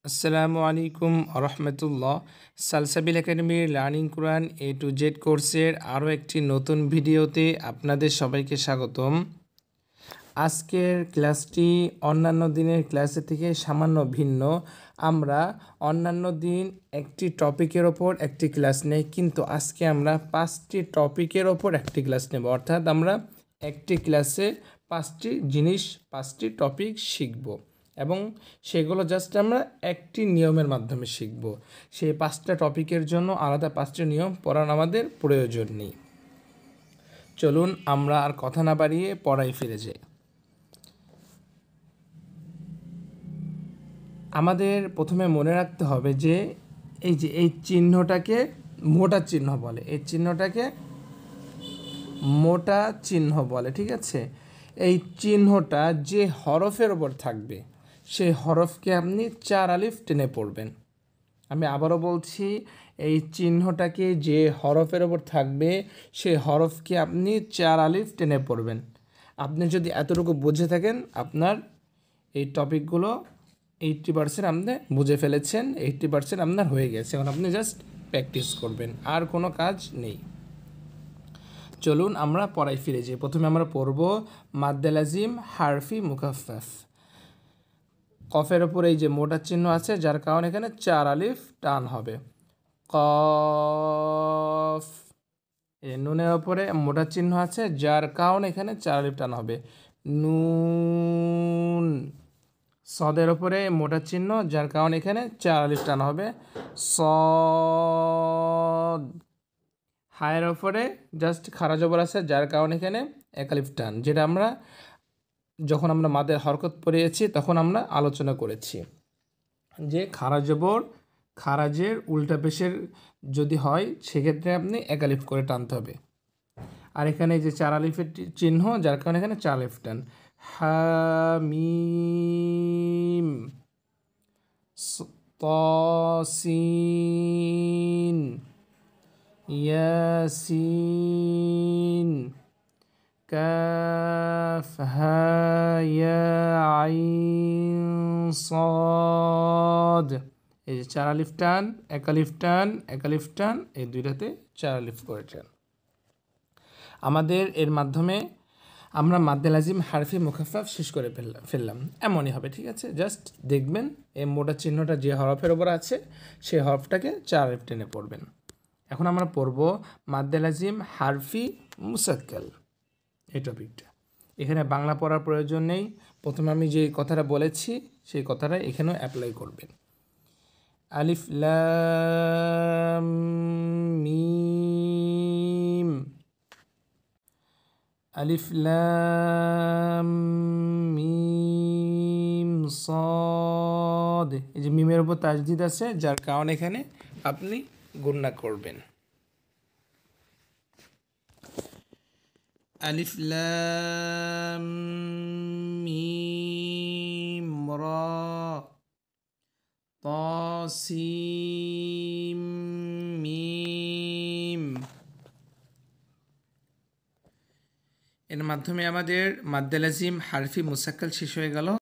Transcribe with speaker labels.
Speaker 1: আসসালামু আলাইকুম রহমতুল্লাহ। সালসাবিল একাডেমির learning Quran A to Z কোর্সের আরও একটি নতুন ভিডিওতে আপনাদের সবাইকে স্বাগতম। আজকের ক্লাসটি অন্যান্য দিনের ক্লাসের থেকে সামান্য ভিন্ন। আমরা অন্যান্য দিন একটি টপিকের ওপর একটি ক্লাস নেই, কিন্তু আজকে আমরা 5টি টপিকের ওপর একটি ক্লাস নেব। অর্থাৎ আমরা একটি ক্লাসে 5টি জিনিস 5টি টপিক শিখব এবং সেগুলো জাস্ট আমরা একটি নিয়মের মাধ্যমে শিখব। সেই 5টা টপিকের জন্য আলাদা 5টি নিয়ম পড়ার আমাদের প্রয়োজন নেই। চলুন আমরা আর কথা না বাড়িয়ে পড়ায় ফিরে যাই। আমাদের প্রথমে মনে রাখতে হবে যে এই চিহ্নটাকে মোটা চিহ্ন বলে, এই চিহ্নটাকে মোটা চিহ্ন বলে, ঠিক আছে। এই চিহ্নটা যে হরফের ওপর থাকবে সেই হরফকে আপনি 4 আলিফ টেনে পড়বেন। আমি আবারও বলছি, এই চিহ্নটাকে যে হরফের ওপর থাকবে সেই হরফকে আপনি 4 আলিফ টেনে পড়বেন। আপনি যদি এতটুকু বুঝে থাকেন, আপনার এই টপিকগুলো 80% আপনি বুঝে ফেলেছেন, 80% আপনার হয়ে গেছে। এখন আপনি জাস্ট প্র্যাকটিস করবেন, আর কোনো কাজ নেই। চলুন আমরা পড়ায় ফিরে যাই। প্রথমে আমরা পড়ব মাদ্দে লাজিম হারফি মুখাফফাফ। কফের ওপরে এই যে মোটা চিহ্ন আছে, যার কারণে এখানে 4 আলিফ টান হবে। কফ। এই নুনের ওপরে মোটা চিহ্ন আছে, যার কারণে এখানে 4 আলিফ টান হবে। নুন। সদের ওপরে মোটা চিহ্ন, যার কারণে এখানে 4 আলিফ টান হবে। সদ। হায়ের ওপরে জাস্ট খাড়া জবর আছে, যার কারণে এখানে 1 আলিফ টান, যেটা আমরা যখন আমরা মাদের হরকত পড়িয়েছি তখন আমরা আলোচনা করেছি যে খাড়া জবর খারাজের উল্টা পেশের যদি হয় সেক্ষেত্রে আপনি 1 আলিফ করে টানতে হবে। আর এখানে যে 4 আলিফের চিহ্ন, যার কারণে এখানে 4 আলিফ টান। হামিম। তসিন। ইয়াসিন। কাফ হা ইয়া আইন সাদ। এই যে 4 আলিফ টান, 1 আলিফ টান, 1 আলিফ টান, এই দুইটাতে 4 আলিফ করে টান। আমাদের এর মাধ্যমে আমরা মাদ্দে লাজিম হারফি মুখাফফাফ শেষ করে ফেললাম। এমনই হবে, ঠিক আছে। জাস্ট দেখবেন এই মোটা চিহ্নটা যে হরফের ওপর আছে সেই হরফটাকে 4 আলিফ টেনে পড়বেন। এখন আমরা পড়ব মাদ্দে লাজিম হারফি মুসাক্কাল, এই টপিকটা। এখানে বাংলা পড়ার প্রয়োজন নেই। প্রথমে আমি যে কথাটা বলেছি সেই কথাটা এখানেও অ্যাপ্লাই করবেন। আলিফ লাম মিম। আলিফ লাম মিম সাদ। এই যে মিমের উপর তাজদিদ আছে, যার কারণে এখানে আপনি গুণনা করবেন। আলিফ লাম মিম রা তাসিম মিম। এর মাধ্যমে আমাদের মাদ্দে লাজিম হারফি মুসাক্কাল শেষ হয়ে গেল।